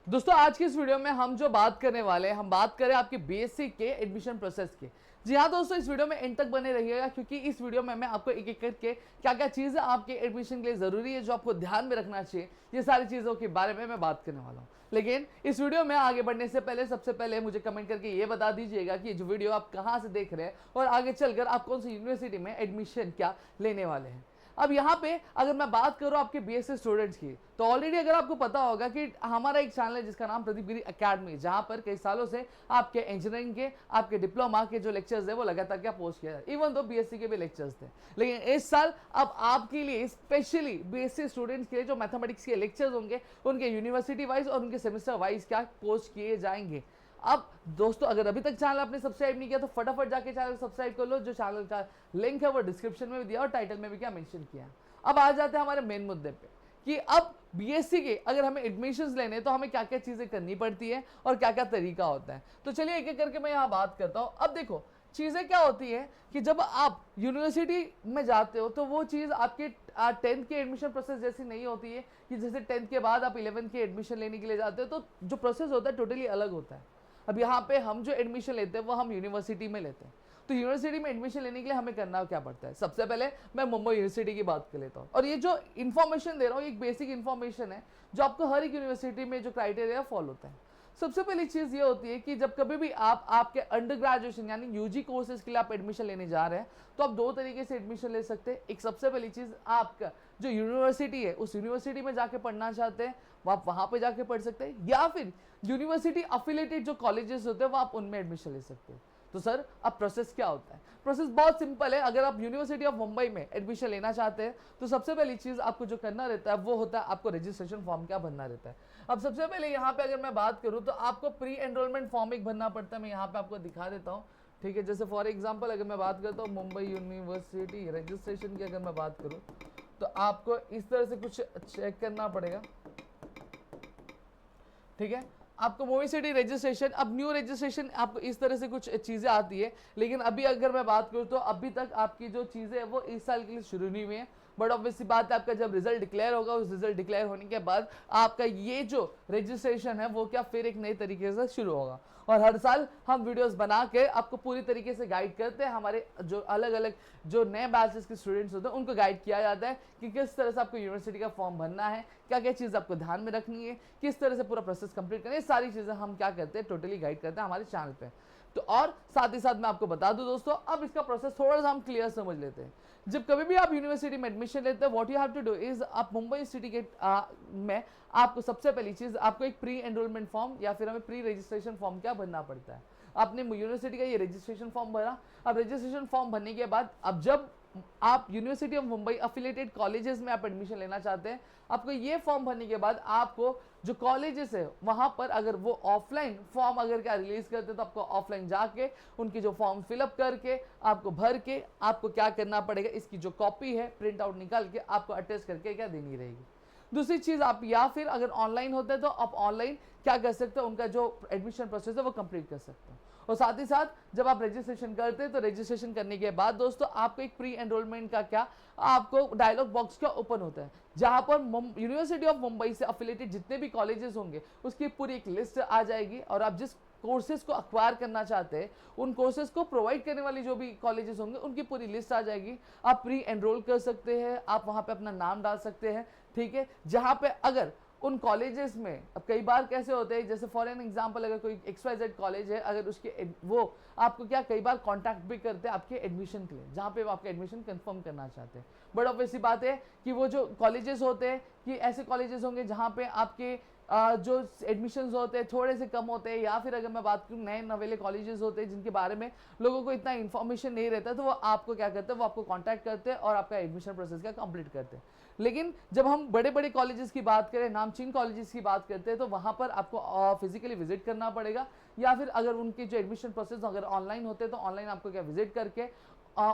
दोस्तों आज की इस वीडियो में हम जो बात करने वाले हैं, हम बात करें आपके बीएससी के एडमिशन प्रोसेस की। जी हाँ दोस्तों, इस वीडियो में एंड तक बने रहिएगा क्योंकि इस वीडियो में मैं आपको एक एक करके क्या क्या चीज़ें आपके एडमिशन के लिए ज़रूरी है, जो आपको ध्यान में रखना चाहिए, ये सारी चीज़ों के बारे में मैं बात करने वाला हूँ। लेकिन इस वीडियो में आगे बढ़ने से पहले सबसे पहले मुझे कमेंट करके ये बता दीजिएगा कि जो वीडियो आप कहाँ से देख रहे हैं और आगे चलकर आप कौन सी यूनिवर्सिटी में एडमिशन क्या लेने वाले हैं। अब यहाँ पे अगर मैं बात करूँ आपके बीएससी स्टूडेंट्स की, तो ऑलरेडी अगर आपको पता होगा कि हमारा एक चैनल है जिसका नाम प्रदीप गिरी एकेडमी, जहाँ पर कई सालों से आपके इंजीनियरिंग के, आपके डिप्लोमा के जो लेक्चर्स है वो लगातार क्या पोस्ट किया जाए, इवन तो बीएससी के भी लेक्चर्स थे। लेकिन इस साल अब आपके लिए स्पेशली बीएससी स्टूडेंट्स के लिए जो मैथमेटिक्स के लेक्चर्स होंगे उनके यूनिवर्सिटी वाइज और उनके सेमेस्टर वाइज क्या पोस्ट किए जाएंगे। अब दोस्तों अगर अभी तक चैनल आपने सब्सक्राइब नहीं किया तो फटाफट जाके चैनल सब्सक्राइब कर लो, जो चैनल का लिंक है वो डिस्क्रिप्शन में भी दिया और टाइटल में भी क्या मेंशन किया। अब आ जाते हैं हमारे मेन मुद्दे पे कि अब बीएससी के अगर हमें एडमिशंस लेने तो हमें क्या क्या चीज़ें करनी पड़ती है और क्या क्या तरीका होता है। तो चलिए एक एक करके मैं यहाँ बात करता हूँ। अब देखो चीज़ें क्या होती है कि जब आप यूनिवर्सिटी में जाते हो तो वो चीज़ आपके 10th के एडमिशन प्रोसेस जैसी नहीं होती है कि जैसे 10th के बाद आप 11th के एडमिशन लेने के लिए जाते हो तो जो प्रोसेस होता है टोटली अलग होता है। अब यहाँ पे हम जो एडमिशन लेते हैं वो हम यूनिवर्सिटी में लेते हैं। तो यूनिवर्सिटी में एडमिशन लेने के लिए हमें करना क्या पड़ता है, सबसे पहले मैं मुंबई यूनिवर्सिटी की बात कर लेता हूँ। और ये जो इन्फॉर्मेशन दे रहा हूँ एक बेसिक इन्फॉर्मेशन है जो आपको हर एक यूनिवर्सिटी में जो क्राइटेरिया फॉलो होता है। सबसे पहली चीज़ ये होती है कि जब कभी भी आप आपके अंडर ग्रेजुएशन यानी यूजी कोर्सेज के लिए आप एडमिशन लेने जा रहे हैं तो आप दो तरीके से एडमिशन ले सकते हैं। एक सबसे पहली चीज़, आपका जो यूनिवर्सिटी है उस यूनिवर्सिटी में जाके पढ़ना चाहते हैं वो आप वहाँ पे जाके पढ़ सकते हैं, या फिर यूनिवर्सिटी अफिलेटेड जो कॉलेजेस होते हैं वो आप उनमें एडमिशन ले सकते हैं। तो सर अब प्रोसेस क्या होता है? प्रोसेस बहुत सिंपल है। अगर आप यूनिवर्सिटी ऑफ मुंबई में एडमिशन लेना चाहते हैं तो सबसे पहली चीज़ आपको जो करना रहता है वो होता है आपको रजिस्ट्रेशन फॉर्म क्या भरना रहता है। अब सबसे पहले यहाँ पे अगर मैं बात करूँ तो आपको प्री एनरोलमेंट फॉर्म एक भरना पड़ता है। मैं यहाँ पे आपको दिखा देता हूँ, ठीक है। जैसे फॉर एग्जाम्पल अगर मैं बात करता हूँ मुंबई यूनिवर्सिटी रजिस्ट्रेशन की अगर मैं बात करूँ तो आपको इस तरह से कुछ चेक करना पड़ेगा, ठीक है। आपको मूवी सिटी रजिस्ट्रेशन, अब न्यू रजिस्ट्रेशन आपको इस तरह से कुछ चीज़ें आती है। लेकिन अभी अगर मैं बात करूँ तो अभी तक आपकी जो चीज़ें है वो इस साल के लिए शुरू नहीं हुई है। बट ऑब्वियसली बात है आपका जब रिजल्ट डिक्लेयर होगा उस रिजल्ट डिक्लेयर होने के बाद आपका ये जो रजिस्ट्रेशन है वो क्या फिर एक नए तरीके से शुरू होगा। और हर साल हम वीडियोस बना के आपको पूरी तरीके से गाइड करते हैं। हमारे जो अलग अलग जो नए बैचेस के स्टूडेंट्स होते हैं उनको गाइड किया जाता है कि किस तरह से आपको यूनिवर्सिटी का फॉर्म भरना है, क्या क्या चीज़ आपको ध्यान में रखनी है, किस तरह से पूरा प्रोसेस कंप्लीट करना है। सारी चीज़ें हम क्या करते हैं टोटली गाइड करते हैं हमारे चैनल पे। तो और साथ ही साथ मैं आपको बता दूं दोस्तों, अब इसका प्रोसेस थोड़ा सा हम क्लियर समझ लेते हैं। जब कभी भी आप यूनिवर्सिटी में एडमिशन लेते हैं what you have to do is, आप मुंबई सिटी के में आपको सबसे पहली चीज़ आपको एक प्री एनरोलमेंट फॉर्म या फिर हमें प्री रजिस्ट्रेशन फॉर्म क्या भरना पड़ता है। आपने यूनिवर्सिटी का ये रजिस्ट्रेशन फॉर्म भरा। अब रजिस्ट्रेशन फॉर्म भरने के बाद अब जब आप university of Mumbai affiliated colleges में आप एडमिशन लेना चाहते हैं, आपको ये फॉर्म भरने के बाद आपको जो कॉलेजेस है वहां पर अगर वो ऑफलाइन फॉर्म अगर क्या रिलीज करते हैं तो आपको ऑफलाइन जाके उनकी जो फॉर्म फिलअप करके आपको भर के आपको क्या करना पड़ेगा, इसकी जो कॉपी है प्रिंट आउट निकाल के आपको अटैच करके क्या देनी रहेगी। दूसरी चीज़ आप या फिर अगर ऑनलाइन होता है तो आप ऑनलाइन क्या कर सकते हो, उनका जो एडमिशन प्रोसेस है वो कंप्लीट कर सकते हो। और साथ ही साथ जब आप रजिस्ट्रेशन करते हैं तो रजिस्ट्रेशन करने के बाद दोस्तों आपको एक प्री एनरोलमेंट का क्या आपको डायलॉग बॉक्स क्या ओपन होता है, जहां पर यूनिवर्सिटी ऑफ मुंबई से अफिलेटेड जितने भी कॉलेजेस होंगे उसकी पूरी एक लिस्ट आ जाएगी। और आप जिस कोर्सेज को अक्वायर करना चाहते हैं उन कोर्सेज को प्रोवाइड करने वाली जो भी कॉलेजेस होंगे उनकी पूरी लिस्ट आ जाएगी। आप प्री एनरोल कर सकते हैं, आप वहां पे अपना नाम डाल सकते हैं, ठीक है। जहां पे अगर उन कॉलेजेस में अब कई बार कैसे होते हैं, जैसे फॉर एन एग्जांपल अगर कोई XYZ कॉलेज है, अगर उसके वो आपको क्या कई बार कांटेक्ट भी करते हैं आपके एडमिशन के लिए, जहाँ पे वो आपका एडमिशन कंफर्म करना चाहते हैं। बट ऑब्वियसली बात है कि वो जो कॉलेजेस होते हैं कि ऐसे कॉलेजेस होंगे जहाँ पे आपके जो एडमिशन्स होते हैं थोड़े से कम होते हैं, या फिर अगर मैं बात करूँ नए नवेले कॉलेजेस होते हैं जिनके बारे में लोगों को इतना इन्फॉर्मेशन नहीं रहता, तो वो आपको क्या करते हैं, वो आपको कांटेक्ट करते हैं और आपका एडमिशन प्रोसेस का कंप्लीट करते हैं। लेकिन जब हम बड़े बड़े कॉलेजेस की बात करें, नामचीन कॉलेजेस की बात करते हैं, तो वहाँ पर आपको फिजिकली विजिट करना पड़ेगा, या फिर अगर उनके जो एडमिशन प्रोसेस अगर ऑनलाइन होते हैं तो ऑनलाइन आपको क्या विजिट करके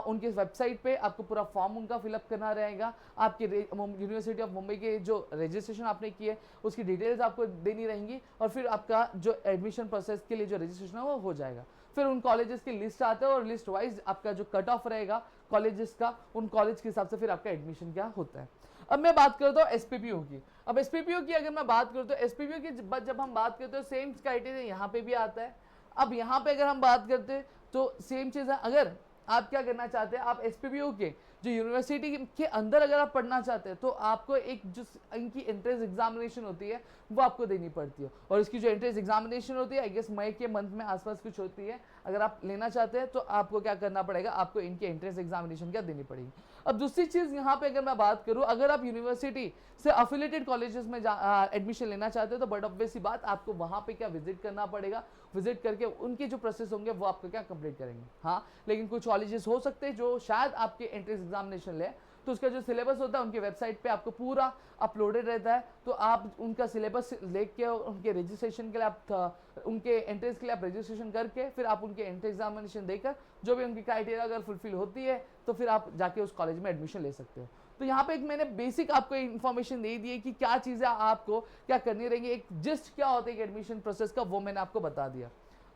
उनके वेबसाइट पे आपको पूरा फॉर्म उनका फिलअप करना रहेगा। आपके यूनिवर्सिटी ऑफ मुंबई के जो रजिस्ट्रेशन आपने की है उसकी डिटेल्स आपको देनी रहेंगी और फिर आपका जो एडमिशन प्रोसेस के लिए जो रजिस्ट्रेशन है वो हो जाएगा। फिर उन कॉलेजेस की लिस्ट आते हैं और लिस्ट वाइज आपका जो कट ऑफ रहेगा कॉलेजेस का, उन कॉलेज के हिसाब से फिर आपका एडमिशन क्या होता है। अब मैं बात करता हूँ SPPO की। अब एसपीपीओ की अगर मैं बात करूँ तो एसपीपीओ की जब हम बात करते हैं सेम क्राइटेरिया यहाँ पे भी आता है। अब यहाँ पे अगर हम बात करते हैं तो सेम चीज़ है, अगर आप क्या करना चाहते हैं, आप एसपीपीओ के जो यूनिवर्सिटी के अंदर अगर आप पढ़ना चाहते हैं तो आपको एक जो इनकी एंट्रेंस एग्जामिनेशन होती है वो आपको देनी पड़ती है, और इसकी जो एंट्रेंस एग्जामिनेशन होती है आई गेस मई के मंथ में आसपास कुछ होती है। अगर आप लेना चाहते हैं तो आपको क्या करना पड़ेगा, आपको इनकी एंट्रेंस एग्जामिनेशन क्या देनी पड़ेगी। अब दूसरी चीज़ यहाँ पे अगर मैं बात करूँ, अगर आप यूनिवर्सिटी से अफिलेटेड कॉलेजेस में एडमिशन लेना चाहते हो तो बट ऑब्वियसली बात आपको वहाँ पे क्या विजिट करना पड़ेगा, विजिट करके उनके जो प्रोसेस होंगे वो आपको क्या कंप्लीट करेंगे। हाँ, लेकिन कुछ कॉलेजेस हो सकते हैं जो शायद आपके एंट्रेंस एग्जामिनेशन ले, तो उसका जो सिलेबस होता है उनकी वेबसाइट पे आपको पूरा अपलोडेड रहता है, तो आप उनका सिलेबस लेके के उनके रजिस्ट्रेशन के लिए आप उनके एंट्रेंस के लिए आप रजिस्ट्रेशन करके फिर आप उनके एंट्रेंस एग्जामिनेशन देकर जो भी उनकी क्राइटेरिया अगर फुलफिल होती है तो फिर आप जाके उस कॉलेज में एडमिशन ले सकते हो। तो यहाँ पे एक मैंने बेसिक आपको इन्फॉर्मेशन दे दी है कि क्या चीज़ें आपको क्या करनी रहेंगी, एक जिस्ट क्या होता है एडमिशन प्रोसेस का वो मैंने आपको बता दिया।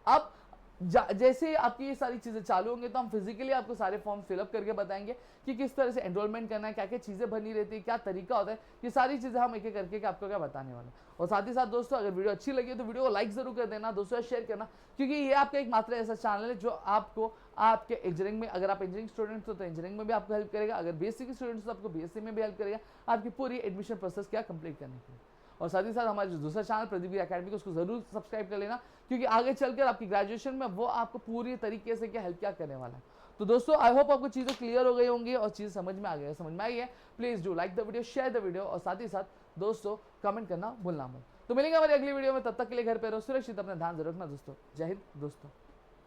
अब जैसे आपकी ये सारी चीज़ें चालू होंगे तो हम फिजिकली आपको सारे फॉर्म फिलअप करके बताएंगे कि किस तरह से एनरोलमेंट करना है, क्या क्या चीज़ें भरनी रहती है, क्या तरीका होता है, ये सारी चीज़ें हम एक एक करके आपको क्या बताने वाले हैं। और साथ ही साथ दोस्तों अगर वीडियो अच्छी लगी तो वीडियो को लाइक जरूर कर देना, दोस्तों शेयर करना, क्योंकि ये आपका एक मात्र ऐसा चैनल है जो आपको आपके इंजीनियरिंग में, अगर आप इंजीनियरिंग स्टूडेंट्स हो तो इंजीनियरिंग में भी आपको हेल्प करेगा, अगर बीएससी के स्टूडेंट्स हो तो आपको बीएससी में भी हेल्प करेगा आपकी पूरी एडमिशन प्रोसेस क्या कंप्लीट करने के लिए। और साथ ही साथ हमारा जो दूसरा चैनल प्रदीप अकेडमी को उसको जरूर सब्सक्राइब कर लेना, क्योंकि आगे चलकर आपकी ग्रेजुएशन में वो आपको पूरी तरीके से क्या हेल्प क्या करने वाला है। तो दोस्तों आई होप आपको चीज़ें क्लियर हो गई होंगी और चीज़ समझ में आ गई है, समझ में आई है please do like the video, share the video और साथ ही साथ दोस्तों कमेंट करना भूलना मत। तो मिलेंगे हमारी अगली वीडियो में, तब तक के लिए घर पे रहो सुरक्षित, अपना ध्यान जरूर रखना दोस्तों। जय हिंद दोस्तों।